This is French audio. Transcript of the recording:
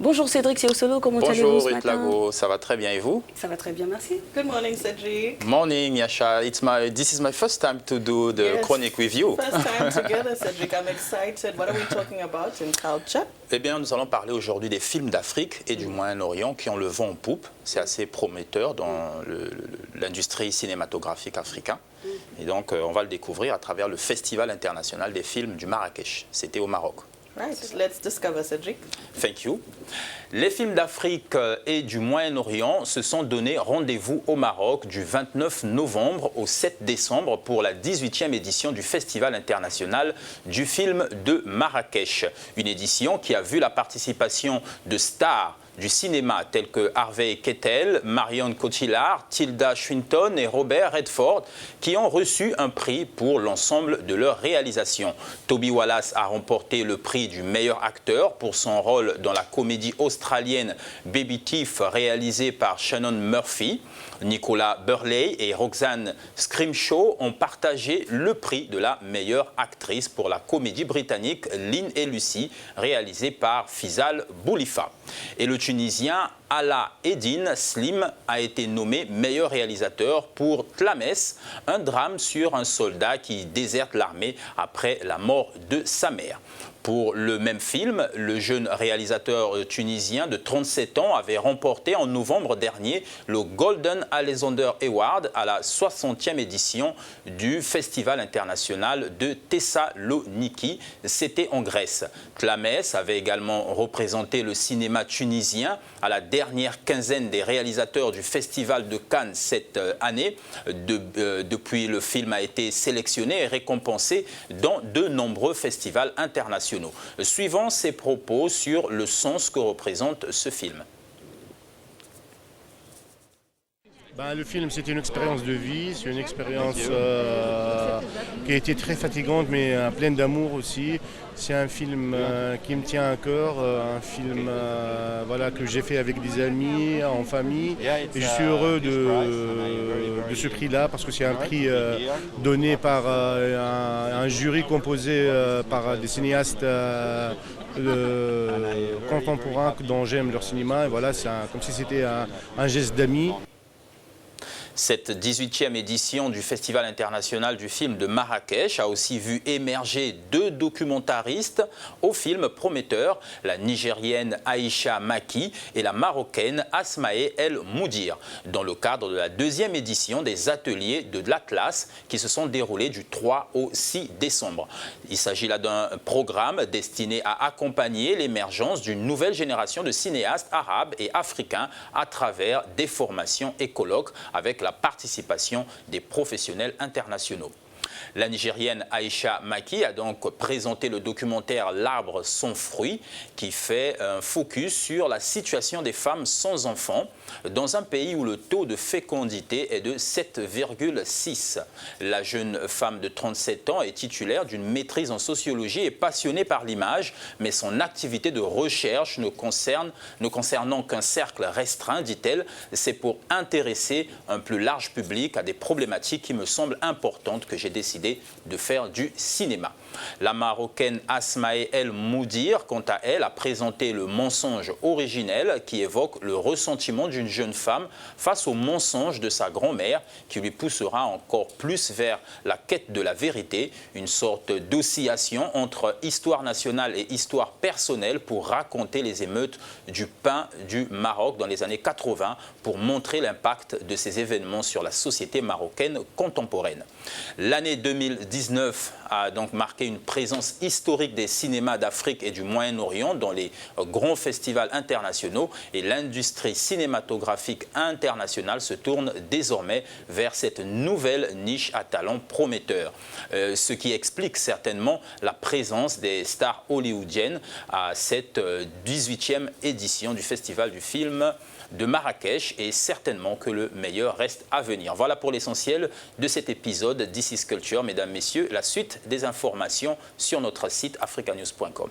Bonjour Cédric Siosolo, comment allez-vous ce matin? Bonjour Itlago, ça va très bien et vous? Ça va très bien, merci. Good morning, Cedric. Morning Yasha, this is my first time to do the chronic with you. First time together, Cedric. I'm excited. What are we talking about in culture? Eh bien, nous allons parler aujourd'hui des films d'Afrique et du Moyen-Orient qui ont le vent en poupe. C'est assez prometteur dans l'industrie cinématographique africaine. Et donc, on va le découvrir à travers le Festival international des films du Marrakech. C'était au Maroc. Right, let's discover, Cedric. Thank you. Les films d'Afrique et du Moyen-Orient se sont donné rendez-vous au Maroc du 29 novembre au 7 décembre pour la 18e édition du Festival international du film de Marrakech. Une édition qui a vu la participation de stars du cinéma tels que Harvey Keitel, Marion Cotillard, Tilda Swinton et Robert Redford qui ont reçu un prix pour l'ensemble de leur réalisation. Toby Wallace a remporté le prix du meilleur acteur pour son rôle dans la comédie australienne Baby Thief réalisée par Shannon Murphy. Nicolas Burley et Roxanne Scrimshaw ont partagé le prix de la meilleure actrice pour la comédie britannique Lynn et Lucy réalisée par Fizal Boulifa. Et le Tunisien Alaa Eddine Slim a été nommé meilleur réalisateur pour Tlames, un drame sur un soldat qui déserte l'armée après la mort de sa mère. Pour le même film, le jeune réalisateur tunisien de 37 ans avait remporté en novembre dernier le Golden Alexander Award à la 60e édition du Festival international de Thessaloniki. C'était en Grèce. Tlames avait également représenté le cinéma tunisien à la dernière quinzaine des réalisateurs du Festival de Cannes cette année. Depuis, le film a été sélectionné et récompensé dans de nombreux festivals internationaux. Suivant ses propos sur le sens que représente ce film. Le film, c'est une expérience de vie, c'est une expérience qui a été très fatigante, mais pleine d'amour aussi. C'est un film qui me tient à cœur, un film que j'ai fait avec des amis, en famille. Et je suis heureux de ce prix-là, parce que c'est un prix donné par un jury composé par des cinéastes contemporains dont j'aime leur cinéma. Et voilà, c'est comme si c'était un geste d'amis. Cette 18e édition du Festival international du film de Marrakech a aussi vu émerger deux documentaristes au film prometteur, la Nigérienne Aïcha Maki et la Marocaine Asmae El Moudir, dans le cadre de la deuxième édition des ateliers de l'Atlas qui se sont déroulés du 3 au 6 décembre. Il s'agit là d'un programme destiné à accompagner l'émergence d'une nouvelle génération de cinéastes arabes et africains à travers des formations et colloques avec la participation des professionnels internationaux. La Nigérienne Aïcha Maki a donc présenté le documentaire L'arbre sans fruit qui fait un focus sur la situation des femmes sans enfants dans un pays où le taux de fécondité est de 7,6. La jeune femme de 37 ans est titulaire d'une maîtrise en sociologie et passionnée par l'image, mais son activité de recherche ne concernant qu'un cercle restreint, dit-elle, c'est pour intéresser un plus large public à des problématiques qui me semblent importantes que j'ai décidé de faire du cinéma. La Marocaine Asmae El Moudir, quant à elle, a présenté le mensonge originel qui évoque le ressentiment d'une jeune femme face au mensonge de sa grand-mère qui lui poussera encore plus vers la quête de la vérité, une sorte d'oscillation entre histoire nationale et histoire personnelle pour raconter les émeutes du pain du Maroc dans les années 80 pour montrer l'impact de ces événements sur la société marocaine contemporaine. L'année 2019 a donc marqué une présence historique des cinémas d'Afrique et du Moyen-Orient dans les grands festivals internationaux et l'industrie cinématographique internationale se tourne désormais vers cette nouvelle niche à talent prometteur. Ce qui explique certainement la présence des stars hollywoodiennes à cette 18e édition du Festival du film de Marrakech et certainement que le meilleur reste à venir. Voilà pour l'essentiel de cet épisode This is Culture. Mesdames, Messieurs, la suite des informations sur notre site africanews.com.